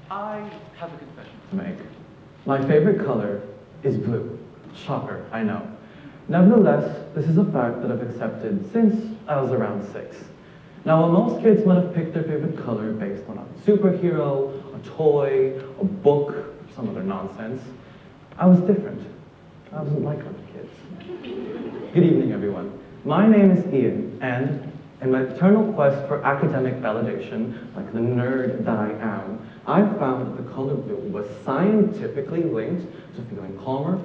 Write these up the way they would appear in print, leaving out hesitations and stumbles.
I have a confession to make. My favorite color is blue. Shocker, I know. Nevertheless, this is a fact that I've accepted since I was around 6. Now, while most kids might have picked their favorite color based on a superhero, a toy, a book, or some other nonsense, I was different. I wasn't like other kids. Good evening, everyone. My name is Ian, and in my eternal quest for academic validation, like the nerd that I am, I found that the color blue was scientifically linked to feeling calmer,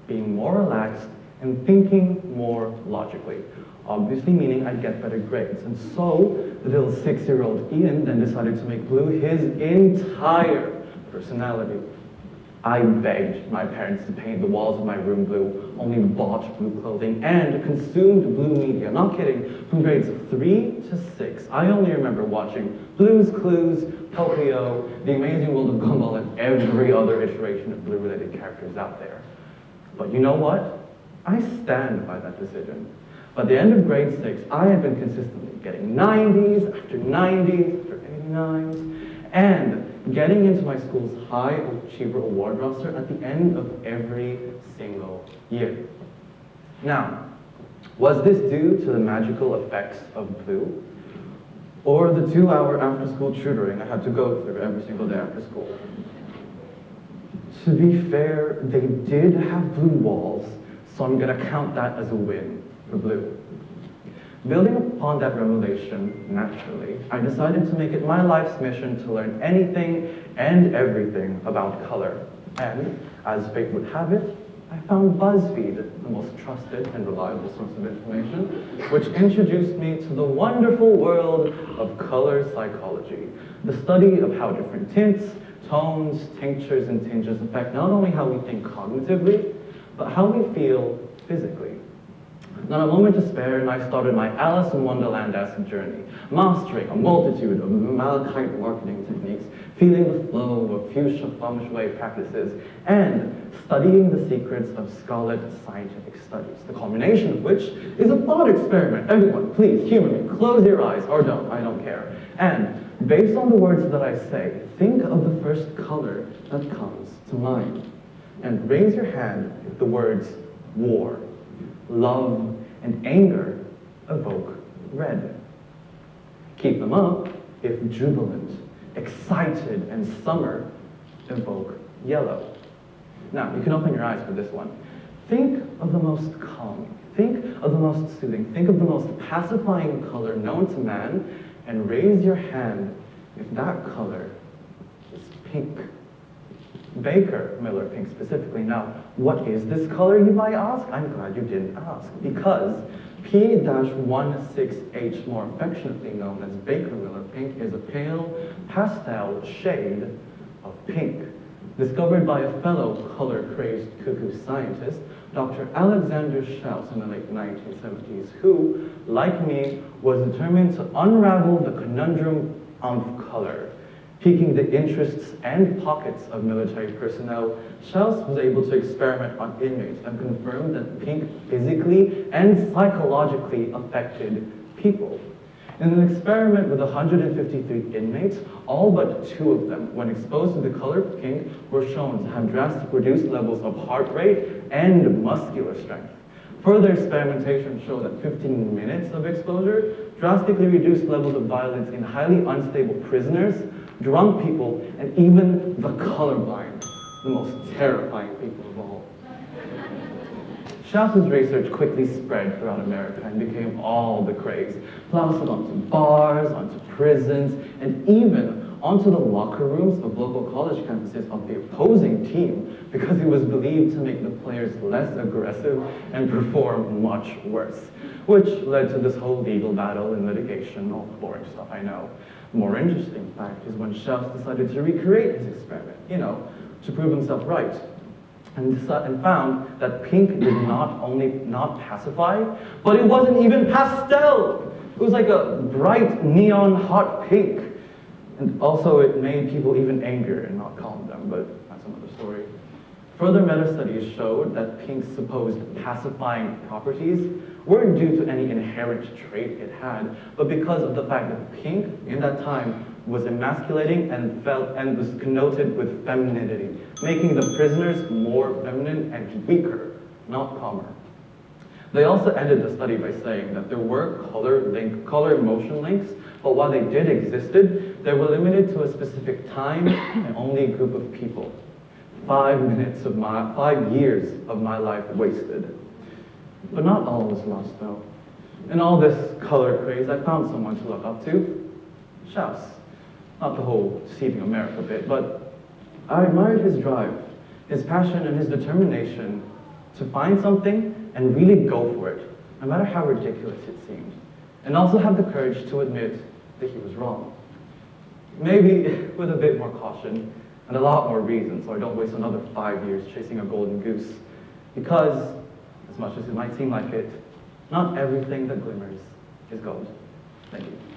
being more relaxed, and thinking more logically. Obviously meaning I'd get better grades. And so, the little 6-year-old Ian then decided to make blue his entire personality. I begged my parents to paint the walls of my room blue, only bought blue clothing, and consumed blue media. Not kidding, from grades 3 to 6, I only remember watching Blue's Clues, Tokyo, The Amazing World of Gumball, and every other iteration of blue-related characters out there. But you know what? I stand by that decision. By the end of grade 6, I had been consistently getting 90s after 90s after 89s, and getting into my school's High Achiever Award roster at the end of every single year. Now, was this due to the magical effects of blue, or the 2-hour after-school tutoring I had to go through every single day after school? To be fair, they did have blue walls, so I'm gonna count that as a win for blue. Building upon that revelation, naturally, I decided to make it my life's mission to learn anything and everything about color. And, as fate would have it, I found BuzzFeed, the most trusted and reliable source of information, which introduced me to the wonderful world of color psychology, the study of how different tints, tones, tinctures, and tinges affect not only how we think cognitively, but how we feel physically. Not a moment to spare, and I started my Alice in Wonderland-esque journey, mastering a multitude of malachite marketing techniques, feeling the flow of fuchsia feng shui practices, and studying the secrets of scarlet scientific studies, the culmination of which is a thought experiment. Everyone, please humor me. Close your eyes, or don't, I don't care. And based on the words that I say, think of the first color that comes to mind. And raise your hand if the words war, love, and anger evoke red. Keep them up if jubilant, excited, and summer evoke yellow. Now, you can open your eyes for this one. Think of the most calming, think of the most soothing, think of the most pacifying color known to man, and raise your hand if that color is pink. Baker Miller pink specifically. Now, what is this color, you might ask? I'm glad you didn't ask, because P-16H, more affectionately known as Baker Miller pink, is a pale pastel shade of pink, discovered by a fellow color-crazed cuckoo scientist, Dr. Alexander Schaus, in the late 1970s, who, like me, was determined to unravel the conundrum of color. Piquing the interests and pockets of military personnel, Schaus was able to experiment on inmates and confirmed that pink physically and psychologically affected people. In an experiment with 153 inmates, all but 2 of them, when exposed to the color pink, were shown to have drastic reduced levels of heart rate and muscular strength. Further experimentation showed that 15 minutes of exposure drastically reduced levels of violence in highly unstable prisoners, drunk people, and even the colorblind, the most terrifying people of all. Schaus's research quickly spread throughout America and became all the craze, plastered onto bars, onto prisons, and even onto the locker rooms of local college campuses of the opposing team, because it was believed to make the players less aggressive and perform much worse, which led to this whole legal battle and litigation, all the boring stuff I know. The more interesting fact is when Schaus decided to recreate his experiment, to prove himself right, and found that pink did not only not pacify, but it wasn't even pastel. It was like a bright neon hot pink. And also it made people even angrier and not calm them, but that's another story. Further meta-studies showed that pink's supposed pacifying properties weren't due to any inherent trait it had, but because of the fact that pink, in that time, was emasculating and was connoted with femininity, making the prisoners more feminine and weaker, not calmer. They also ended the study by saying that there were color emotion links, but while they did existed, they were limited to a specific time and only a group of people. 5 years of my life wasted. But not all was lost though. In all this color craze, I found someone to look up to. Schaus. Not the whole deceiving America bit, but I admired his drive, his passion, and his determination to find something and really go for it, no matter how ridiculous it seemed, and also have the courage to admit that he was wrong. Maybe with a bit more caution and a lot more reason, so I don't waste another 5 years chasing a golden goose. Because, as much as it might seem like it, not everything that glimmers is gold. Thank you.